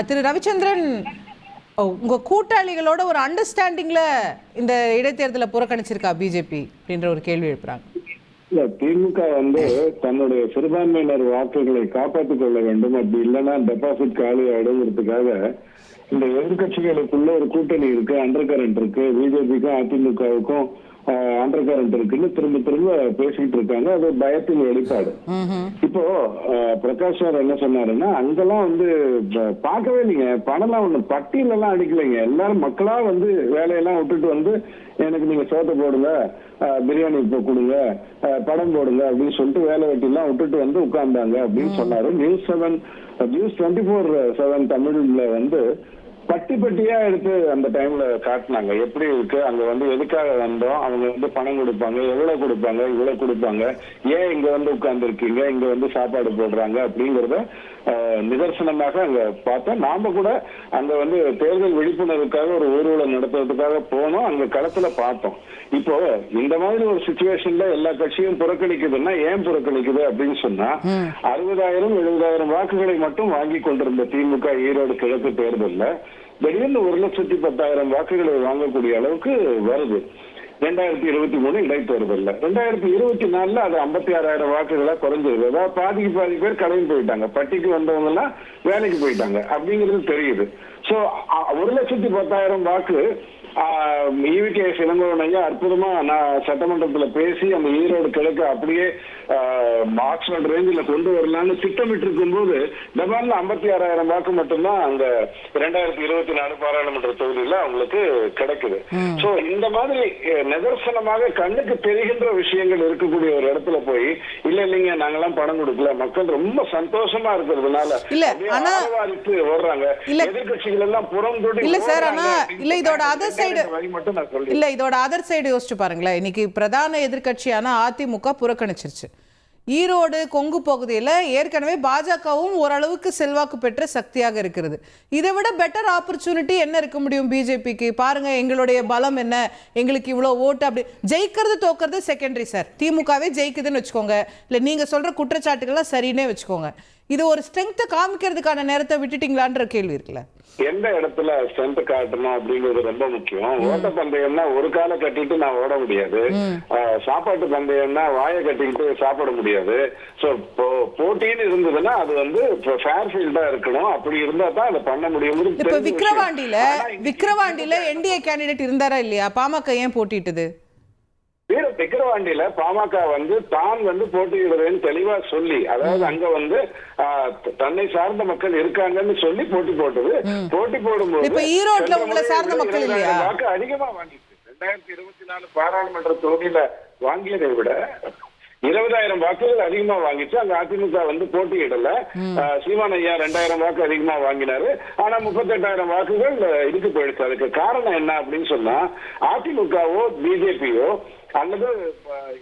திரு ரவிச்சந்திரன், உங்க கூட்டாளிகளோட ஒரு அண்டர்ஸ்டாண்டிங்ல இந்த இடைத்தேர்தலை புறக்கணிச்சிருக்கா பிஜேபி அப்படின்ற ஒரு கேள்வி எழுப்புறாங்க. திமுக தன்னுடைய சிறுபான்மையினர் வாக்குகளை காப்பாற்றிக் கொள்ள வேண்டும், அப்படி இல்லைன்னா டெபாசிட் காலி ஆயிடுங்கிறதுக்காக இந்த எதிர்கட்சிகளுக்குள்ள ஒரு கூட்டணி இருக்கு, அண்டர் கரண்ட் இருக்கு, பிஜேபிக்கும் அதிமுகவுக்கும் அண்டர் கரண்ட் இருக்குன்னு திரும்ப திரும்ப பேசிட்டு இருக்காங்க. அது பயத்தின் வெளிப்பாடு. இப்போ பிரகாஷ் சார் என்ன சொன்னாருன்னா, அங்கெல்லாம் பார்க்கவே இல்லைங்க, பணம்லாம் ஒண்ணு பட்டியலெல்லாம் அடிக்கலைங்க. எல்லாரும் மக்களா வேலையெல்லாம் விட்டுட்டு எனக்கு நீங்க சோத்தை போடுங்க, பிரியாணி இப்போ கொடுங்க, படம் போடுங்க அப்படின்னு சொல்லிட்டு வேலை வெட்டிலாம் விட்டுட்டு உட்கார்ந்தாங்க அப்படின்னு சொன்னாரு. நியூஸ் 24/7 தமிழ்ல பட்டி பட்டியா எடுத்து அந்த டைம்ல காட்டினாங்க. எப்படி இருக்கு அங்க எதுக்காக வந்தோம், அவங்க பணம் கொடுப்பாங்க, எவ்வளவு கொடுப்பாங்க, இவ்வளவு கொடுப்பாங்க, ஏன் இங்க உட்கார்ந்து இருக்கீங்க, இங்க சாப்பாடு போடுறாங்க அப்படிங்கறத நிதர்சனமாக அங்க பார்த்தோம். நாம கூட அங்க தேர்தல் விழிப்புணர்வுக்காக ஒரு ஊர்வலம் நடத்துறதுக்காக போனோம், அங்க களத்துல பார்த்தோம். இப்போ இந்த மாதிரி ஒரு சிச்சுவேஷன்ல எல்லா கட்சியும் புறக்கணிக்குதுன்னா ஏன் புறக்கணிக்குது அப்படின்னு சொன்னா, 60,000-70,000 வாக்குகளை மட்டும் வாங்கி கொண்டிருந்த திமுக ஈரோடு கிழக்கு தேர்தல்ல திடீர்னு 1,10,000 வாக்குகளை வாங்கக்கூடிய அளவுக்கு வருது. 2023 இடைத்தேர்தல்ல 2024 அது 56,000 வாக்குகளா குறைஞ்சிருக்கு. அதாவது பாதி பேர் கலையும் போயிட்டாங்க, பட்டிக்கு வந்தவங்க எல்லாம் வேலைக்கு போயிட்டாங்க அப்படிங்கிறது தெரியுது. சோ 1,10,000 வாக்கு ஈவிகே இளங்கோவன் ஐயா அற்புதமா நான் சட்டமன்றத்துல பேசி அந்த ஈரோடு கிழக்கு அப்படியே மார்க்ஸ்மெண்ட் ரேஞ்சில கொண்டு வரலாம்னு திட்டமிட்டு இருக்கும் போது டபால்ல 56,000 வாக்கு மட்டும்தான் அந்த 2024 பாராளுமன்ற தொகுதியில அவங்களுக்கு கிடைக்குது. சோ இந்த மாதிரி நிதர்சனமாக கண்ணுக்கு தெரிகின்ற விஷயங்கள் இருக்கக்கூடிய ஒரு இடத்துல போய் இல்லைங்க நாங்கெல்லாம் பணம் கொடுக்கல, மக்கள் ரொம்ப சந்தோஷமா இருக்கிறதுனால ஓடுறாங்க, எதிர்கட்சிகள் எல்லாம் புறம் இதோட அதர் சைடு யோசிச்சு பாருங்களேன். இன்னைக்கு பிரதான எதிர்கட்சியான அதிமுக புறக்கணிச்சிருச்சு. ஈரோடு கொங்கு பகுதியில் ஏற்கனவே பாஜகவும் ஓரளவுக்கு செல்வாக்கு பெற்ற சக்தியாக இருக்கிறது. இதை விட பெட்டர் ஆப்பர்ச்சுனிட்டி என்ன இருக்க முடியும் பிஜேபிக்கு? பாருங்க, எங்களுடைய பலம் என்ன, எங்களுக்கு இவ்வளோ ஓட்டு, அப்படி ஜெயிக்கிறது தோக்கிறது செகண்டரி சார். திமுகவே ஜெயிக்குதுன்னு வச்சுக்கோங்க, இல்லை நீங்க சொல்ற குற்றச்சாட்டுகள்லாம் சரின்னே வச்சுக்கோங்க, இது ஒரு ஸ்ட்ரென்த்தை காமிக்கிறதுக்கான நேரத்தை விட்டுட்டீங்களான்ற கேள்வி இருக்குல்ல. எந்த இடத்துல ஸ்ட்ரென்த் காட்டணும் அப்படிங்கிறது ரொம்ப முக்கியம். ஓட்ட பந்தயம்னா ஒரு காலை கட்டிட்டு நான் ஓட முடியாது, சாப்பாட்டு பந்தயம்னா வாயை கட்டிக்கிட்டு சாப்பிட முடியாது. சோ போட்டின்னு இருந்ததுன்னா அது ஃபேர் ஃபீல்டா இருக்கணும். அப்படி இருந்தா தான் அதை பண்ண முடியும். இப்ப விக்கிரவாண்டியில என்டிஏ கேண்டிடேட் இருந்தாரா இல்லையா? பாமக ஏன் போட்டிட்டது? விக்கிரவாண்டியில பாமக தான் போட்டியிடுறேன்னு தெளிவா சொல்லி, அதாவது அங்க தன்னை சார்ந்த மக்கள் இருக்காங்கன்னு சொல்லி போட்டி போட்டது. போட்டி போடும்போது இப்ப ஈரோட்ல உங்களை சார்ந்த மக்கள் இல்லையா? வாக்கு அதிகமா வாங்கிச்சு. 2024 பாராளுமன்ற தொகுதியில வாங்கியதை விட 20,000 வாக்குகள் அதிகமா வாங்கிச்சு. அங்க அதிமுக போட்டியிடல. சீமான் ஐயா 2,000 வாக்கு அதிகமா வாங்கினாரு. ஆனா 38,000 வாக்குகள் இதுக்கு போயிடுச்சு. அதுக்கு காரணம் என்ன அப்படின்னு சொன்னா, அதிமுகவோ பிஜேபியோ அல்லது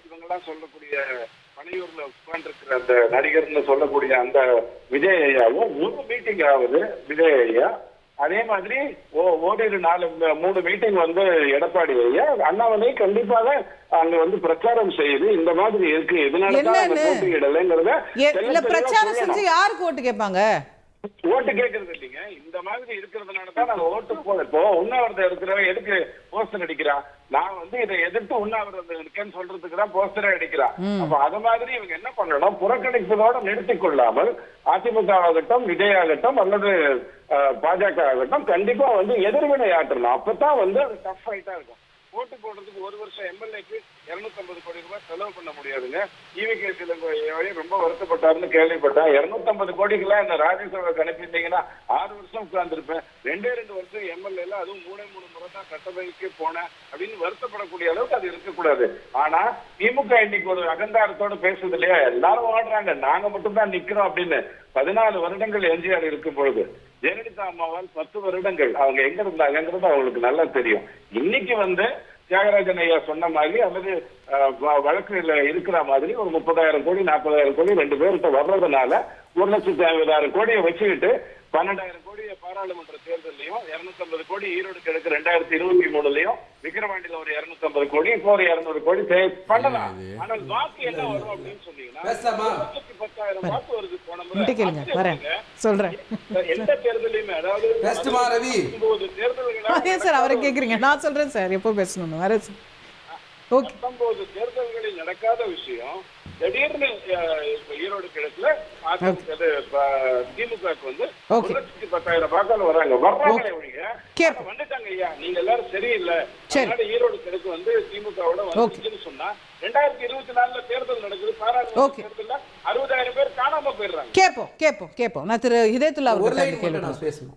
இவங்கெல்லாம் சொல்லக்கூடிய பனையூர்ல உட்கார்ந்து இருக்கிற அந்த நடிகர்னு சொல்லக்கூடிய அந்த விஜய் ஐயாவோ ஒரு மீட்டிங் ஆகுது விஜய் ஐயா. அதே மாதிரி ஓரிரு 3 மீட்டிங் எடப்பாடி ஐயா அண்ணாமலை கண்டிப்பாக அங்க பிரச்சாரம் செய்யுது. இந்த மாதிரி இருக்கு, இதனாலதான் போட்டியிடலைங்கிறத பிரச்சாரம் செஞ்சு யாருக்கு ஓட்டு கேட்பாங்க? ஓட்டு கேட்கறது இல்லைங்க. இந்த மாதிரி இருக்கிறதுனாலதான் நாங்க ஓட்டு இப்போ உண்ணாவிரதம் இருக்கிறவன் எதுக்கு போஸ்டர் அடிக்கிறான்? நான் இதை எதிர்த்து உண்ணாவிரதம் இருக்கேன்னு சொல்றதுக்கு தான் போஸ்டரே அடிக்கிறான். அப்ப அது மாதிரி இவங்க என்ன பண்ணணும், புறக்கணிப்பதோட நிறுத்திக் கொள்ளாமல் அதிமுக ஆகட்டும், விஜய் ஆகட்டும் அல்லது பாஜக ஆகட்டும் கண்டிப்பா எதிர்வினை ஆற்றணும். அப்பதான் டஃப் ஃபைட்டா இருக்கும். ஓட்டு போடுறதுக்கு ஒரு வருஷம் எம்எல்ஏக்கு 250 கோடி ரூபாய் செலவு பண்ண முடியாதுங்க. ஈவிகே ரொம்ப வருத்தப்பட்டாருன்னு கேள்விப்பட்டேன். 250 கோடிக்கெல்லாம் என்ன ராஜ்யசபாவுக்கு அனுப்பியிருந்தீங்கன்னா 6 வருஷம் உட்கார்ந்துருப்பேன். 2 வருஷம் எம்எல்ஏல, அதுவும் 3 முறை தான் சட்டசபைக்கு போனேன் அப்படின்னு வருத்தப்படக்கூடிய அளவுக்கு அது இருக்கக்கூடாது. ஆனா திமுக இன்னைக்கு ஒரு அகங்காரத்தோட பேசுது இல்லையா, எல்லாரும் ஓடுறாங்க நாங்க மட்டும் தான் நிக்கிறோம் அப்படின்னு. 14 வருடங்கள் எம்ஜிஆர் இருக்கும் பொழுது ஜெயலலிதா அம்மாவால் 10 வருடங்கள் அவங்க எங்க இருந்தாங்கிறது அவங்களுக்கு நல்லா தெரியும். இன்னைக்கு தியாகராஜன் ஐயா சொன்ன மாதிரி அல்லது வழக்குல இருக்கிற மாதிரி ஒரு 30,000 கோடி 40,000 கோடி 2 பேர்கிட்ட வர்றதுனால 1,50,000 கோடியை வச்சுக்கிட்டு 12,000 கோடி பாராளுமன்ற தேர்தலையும் 250 கோடி ஈரோடு கிழக்கு 2023லயும் விக்கிரவாண்டியில ஒரு 250 கோடி இப்போ ஒரு 200 கோடி பண்ணலாம். ஆனால் வாக்கு என்ன வரும் அப்படின்னு சொன்னீங்கன்னா 10,000 வாக்கு வருது போன முறை. சொல்றேன் எந்த தேர்தலையுமே, அதாவது 19 தேர்தல்கள் சார் அவரை கேக்குறீங்க, நான் சொல்றேன் சார் எப்போ பேசணும் வர 19 தேர்தல்களில் நடக்காத விஷயம் திடீர்னு ஈரோடு கிழக்குல திமுகவுக்கு வந்து 1,10,000 வாக்காளர் வராங்க. வந்துட்டாங்க ஐயா, நீங்க எல்லாரும் சரியில்லை, ஈரோடு கிழக்கு வந்து திமுகவோட வந்துச்சுன்னு சொன்னா 2024 தேர்தல் நடக்குது, பாராளுமன்ற தேர்தல்ல 60,000 பேர் காணாம போயிடுறாங்க. கேட்போம் நான் திரு ஹிதாயத்துல்லா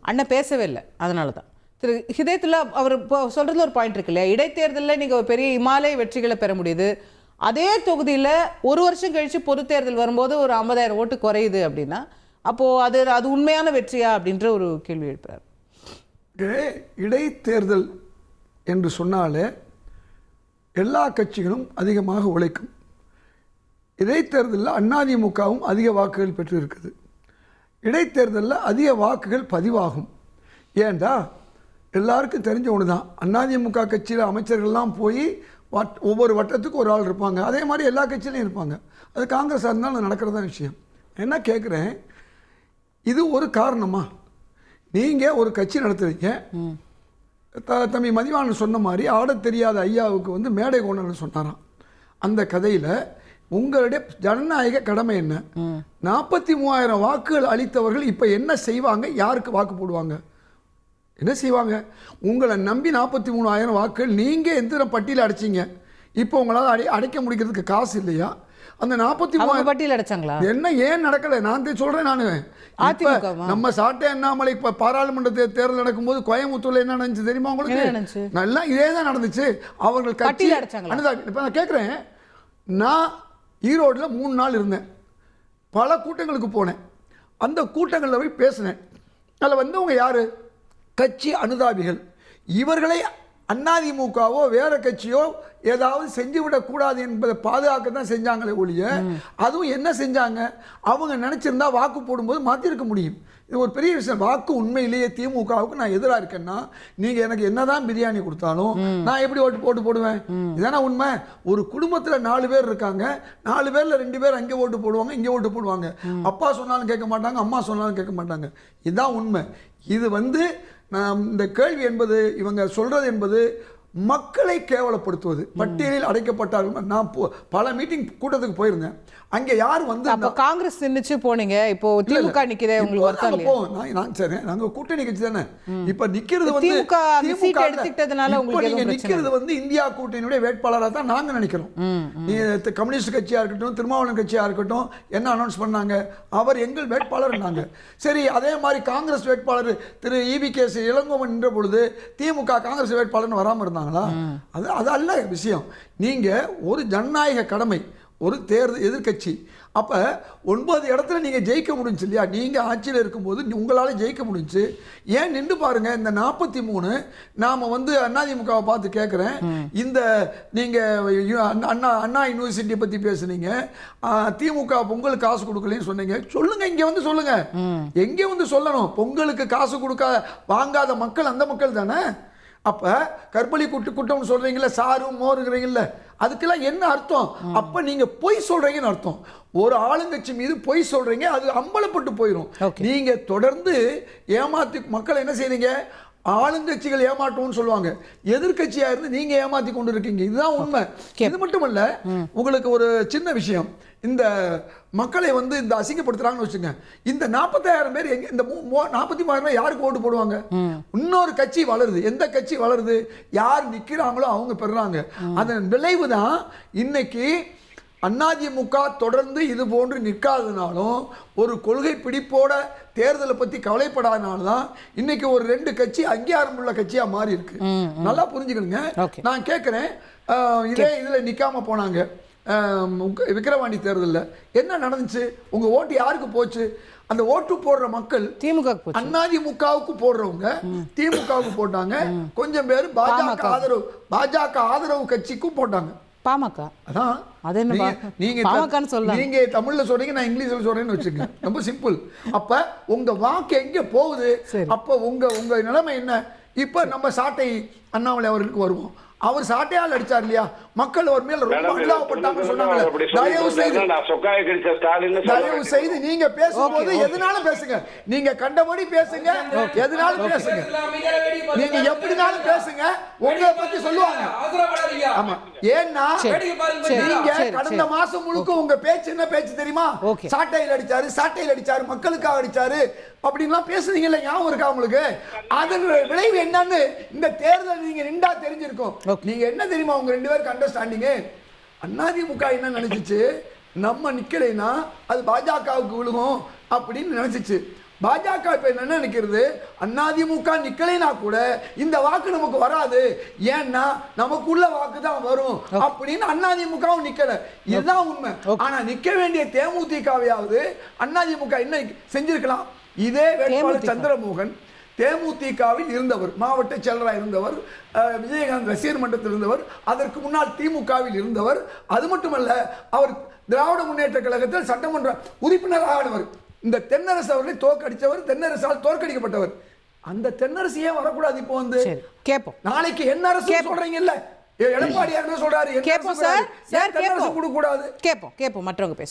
அண்ணன் பேசவே இல்லை, அதனாலதான் திரு ஹிதாயத்துல்லா அவர் சொல்றதுல ஒரு பாயிண்ட் இருக்கு இல்லையா, இடைத்தேர்தலில் நீங்க பெரிய இமாலய வெற்றிகளை பெற முடியுது, அதே தொகுதியில் ஒரு வருஷம் கழிச்சு பொது தேர்தல் வரும்போது ஒரு 50,000 ஓட்டு குறையுது அப்படின்னா அப்போ அது உண்மையான வெற்றியா அப்படின்ற ஒரு கேள்வி எழுப்புறாரு. இடைத்தேர்தல் என்று சொன்னாலே எல்லா கட்சிகளும் அதிகமாக உழைக்கும். இடைத்தேர்தலில் அதிமுகவும் அதிக வாக்குகள் பெற்று இருக்குது. இடைத்தேர்தலில் அதிக வாக்குகள் பதிவாகும். ஏண்டா எல்லாருக்கும் தெரிஞ்ச ஒன்று தான், அதிமுக கட்சியில் அமைச்சர்கள்லாம் போய் ஒவ்வொரு வட்டத்துக்கு ஒரு ஆள் இருப்பாங்க. அதே மாதிரி எல்லா கட்சியிலையும் இருப்பாங்க. அது காங்கிரஸாக இருந்தாலும் நடக்கிறதா விஷயம். என்ன கேட்குறேன், இது ஒரு காரணமா? நீங்கள் ஒரு கட்சி நடத்துறீங்க, தம்பி மதிவாணன் சொன்ன மாதிரி ஆட தெரியாத ஐயாவுக்கு வந்து மேடை கொண்டு சொன்னாராம். அந்த கதையில் உங்களுடைய ஜனநாயக கடமை என்ன? 43,000 வாக்குகள் அளித்தவர்கள் இப்போ என்ன செய்வாங்க? யாருக்கு வாக்கு போடுவாங்க? என்ன செய்வாங்க? உங்களை நம்பி 43,000 வாக்குகள் நீங்கள் எந்த பட்டியல் அடைச்சிங்க, இப்போ உங்களால் அடைக்க முடிக்கிறதுக்கு காசு இல்லையா? அந்த 43,000 பட்டியல் அடைச்சாங்களா? என்ன ஏன் நடக்கலை? நான் சொல்கிறேன். நம்ம சாட்டை அண்ணாமலை இப்போ பாராளுமன்ற தேர்தல் நடக்கும்போது கோயம்புத்தூர்ல என்ன நடந்துச்சு தெரியுமா உங்களுக்கு? நல்லா இதே தான் நடந்துச்சு. அவர்கள் கட்சி இப்போ நான் கேட்குறேன், நான் ஈரோடில் 3 நாள் இருந்தேன், பல கூட்டங்களுக்கு போனேன், அந்த கூட்டங்களில் போய் பேசினேன். அதில் வந்தவங்க யார்? கட்சி அனுதாபிகள். இவர்களை அதிமுகவோ வேற கட்சியோ ஏதாவது செஞ்சுவிடக்கூடாது என்பதை பாதுகாக்க தான் செஞ்சாங்களே ஒழிய, அதுவும் என்ன செஞ்சாங்க, அவங்க நினச்சிருந்தா வாக்கு போடும்போது மாற்றிருக்க முடியும். இது ஒரு பெரிய விஷயம். வாக்கு உண்மையிலேயே திமுகவுக்கு நான் எதிராக இருக்கேன்னா, நீங்கள் எனக்கு என்னதான் பிரியாணி கொடுத்தாலும் நான் எப்படி ஓட்டு போடுவேன்? இதான உண்மை. ஒரு குடும்பத்தில் 4 பேர் இருக்காங்க, 4 பேரில் 2 பேர் அங்கே ஓட்டு போடுவாங்க, இங்கே ஓட்டு போடுவாங்க. அப்பா சொன்னாலும் கேட்க மாட்டாங்க, அம்மா சொன்னாலும் கேட்க மாட்டாங்க. இதுதான் உண்மை. இது வந்து இந்த கேள்வி என்பது, இவங்க சொல்றது என்பது மக்களை கேவலப்படுத்துவது. பட்டியலில் அடைக்கப்பட்டார்கள். நான் பல மீட்டிங் கூட்டத்துக்கு போயிருந்தேன். அங்கே யார் வந்து அப்ப காங்கிரஸ் நின்னுச்சு போனீங்க, இப்போ திமுக நிக்குதே, உங்களுக்கு வருத்தம் இல்லையா? நான் சரி, நாங்க கூட்டணி கட்சி தானே. இப்ப நிக்கிறது வந்து திமுக சீட் எடுத்துட்டதனால உங்களுக்கு நீங்க நிக்கிறது வந்து இந்தியா கூட்டணியுடைய வேட்பாளரா தான் நாங்க நினைக்கிறோம். கம்யூனிஸ்ட் கட்சியா இருக்கட்டும், திருமாவளவன் கட்சியா இருக்கட்டும், என்ன அனௌன்ஸ் பண்ணாங்க, அவர் எங்கள் வேட்பாளர் நாங்க. சரி, அதே மாதிரி காங்கிரஸ் வேட்பாளர் திரு EVK இளங்கோவன் நின்ற பொழுது திமுக காங்கிரஸ் வேட்பாளர்னு வராம இருந்தாங்களா? அது அல்ல விஷயம். நீங்க ஒரு ஜனநாயக கடமை, ஒரு தேர்தல் எதிர்கட்சி. அப்போ 9 இடத்துல நீங்கள் ஜெயிக்க முடிஞ்சு இல்லையா? நீங்கள் ஆட்சியில் இருக்கும்போது உங்களால் ஜெயிக்க முடிஞ்சு. ஏன் நின்று பாருங்கள், இந்த 43 நாம் வந்து அதிமுகவை பார்த்து கேட்குறேன், இந்த நீங்கள் அண்ணா யூனிவர்சிட்டியை பற்றி பேசுனீங்க, திமுக பொங்கலுக்கு காசு கொடுக்கலன்னு சொன்னீங்க. சொல்லுங்கள், இங்கே வந்து சொல்லுங்கள். எங்கே வந்து சொல்லணும்? பொங்கலுக்கு காசு கொடுக்க வாங்காத மக்கள் அந்த மக்கள் தானே. அப்போ கற்பழி குட்டம்னு சொல்கிறீங்கள, சாரும் மோருங்கிறீங்கள, அதுக்கெல்லாம் என்ன அர்த்தம்? அப்போ நீங்கள் பொய் சொல்கிறீங்கன்னு அர்த்தம். ஒரு ஆளுங்கட்சி மீது பொய் சொல்கிறீங்க, அது அம்பலப்பட்டு போயிடும். நீங்கள் தொடர்ந்து ஏமாற்றி மக்களை என்ன செய்றீங்க? ஆளுங்கட்சிகள் ஏமாற்றோம்னு சொல்லுவாங்க, எதிர்கட்சியாக இருந்து நீங்கள் ஏமாற்றி கொண்டு இருக்கீங்க. இதுதான் உண்மை. இது மட்டுமல்ல, உங்களுக்கு ஒரு சின்ன விஷயம், இந்த மக்களை வந்து இந்த அசிங்கப்படுத்துறாங்கன்னு வச்சுங்க. இந்த 40,000 பேர் எங்க, இந்த 43,000 பேர் யாருக்கு ஓட்டு போடுவாங்க? இன்னொரு கட்சி வளருது. எந்த கட்சி வளருது? யார் நிற்கிறாங்களோ அவங்க பெறுறாங்க. அதன் விளைவு தான் இன்னைக்கு அதிமுக தொடர்ந்து இது போன்று நிற்காதனாலும், ஒரு கொள்கை பிடிப்போட தேர்தலை பத்தி கவலைப்படாதனால தான் இன்னைக்கு ஒரு 2 கட்சி அங்கீகாரம் உள்ள கட்சியா மாறி இருக்கு. நல்லா புரிஞ்சுக்கணுங்க. நான் கேட்கிறேன், இதுல நிக்காம போனாங்க விக்கிரவாண்டி தேர்தலில் என்ன நடந்துச்சு? உங்க ஓட்டு யாருக்கு போச்சு? அந்த ஓட்டு போடுற மக்கள் திமுக அதிமுகவுக்கு போடுறவங்க திமுகவுக்கு போட்டாங்க. கொஞ்சம் பேர் பாஜக ஆதரவு கட்சிக்கும் போட்டாங்க. பாமக அதான் அது என்ன நீங்க பாமகன்னு சொல்லலாம். நீங்க தமிழ்ல சொல்றீங்க, நான் இங்கிலீஷ்ல சொல்றேன்னு வச்சுக்கோங்க. ரொம்ப சிம்பிள். அப்ப உங்க வாக்கு எங்க போகுது? அப்ப உங்க நிலைமை என்ன? இப்ப நம்ம சாட்டை அண்ணாமலை அவர்களுக்கு வருவோம். அவர் சாட்டையால் அடிச்சார் இல்லையா, மக்கள் அவர் மேல ரொம்ப அனுதாபப்பட்டாங்க சொன்னாங்க. தயவு செய்து நீங்க பேசும்போது எதுனாலும் பேசுங்க, நீங்க கண்டபடி பேசுங்க, எதுனாலும் பேசுங்க, நீங்க எப்படினாலும் பேசுங்க, உங்களை பத்தி சொல்லுவாங்க. ஆமா, ஏன்னா நீங்க கடந்த மாசம் முழுக்க உங்க பேச்சு என்ன பேச்சு தெரியுமா? சாட்டையில் அடிச்சாரு, மக்களுக்காக அடிச்சாரு அப்படின்லாம் பேசுறீங்கல்ல, ஞாபகம் இருக்கா உங்களுக்கு? அதன் விளைவு என்னன்னு இந்த தேர்தல் நீங்க நின்றா தெரிஞ்சிருக்கும். நீங்க என்ன தெரியுமா, உங்க 2 பேருக்கு அண்டர்ஸ்டாண்டிங், அதிமுக என்ன நினைச்சிச்சு, நம்ம நிக்கலைன்னா அது பாஜகவுக்கு விழுகும் அப்படின்னு நினைச்சிச்சு. பாஜக இப்ப என்ன நினைக்கிறது, அதிமுக நிக்கலைனா கூட இந்த வாக்கு நமக்கு வராது, ஏன்னா நமக்குள்ள வாக்கு தான் வரும் அப்படின்னு அதிமுகவும் நிக்கல. இதுதான் உண்மை. ஆனா நிக்க வேண்டிய தேமுதிகவையாவது அதிமுக என்ன செஞ்சிருக்கலாம்? இதே வேட்பாளர் சந்திரமோகன் தேமுதிகவில் இருந்தவர், மாவட்ட செயலராக இருந்தவர், விஜயகாந்த் ரசிகர் மன்றத்தில் இருந்தவர், அதற்கு முன்னால் திமுகவில் இருந்தவர். அது மட்டுமல்ல, அவர் திராவிட முன்னேற்ற கழகத்தில் சட்டமன்ற உறுப்பினராக ஆனவர். இந்த தென்னரசு அவர்களை தோற்கடித்தவர், தென்னரசால் தோற்கடிக்கப்பட்டவர். அந்த தென்னரசு ஏன் வரக்கூடாது? இப்போ வந்து கேட்போம், நாளைக்கு என்ன அரசு சொல்றீங்க இல்ல, எடப்பாடி என்ன சொல்றாரு, கேட்போம் சார், கொடுக்க கூடாது. கேட்போம் மற்றவங்க பேச.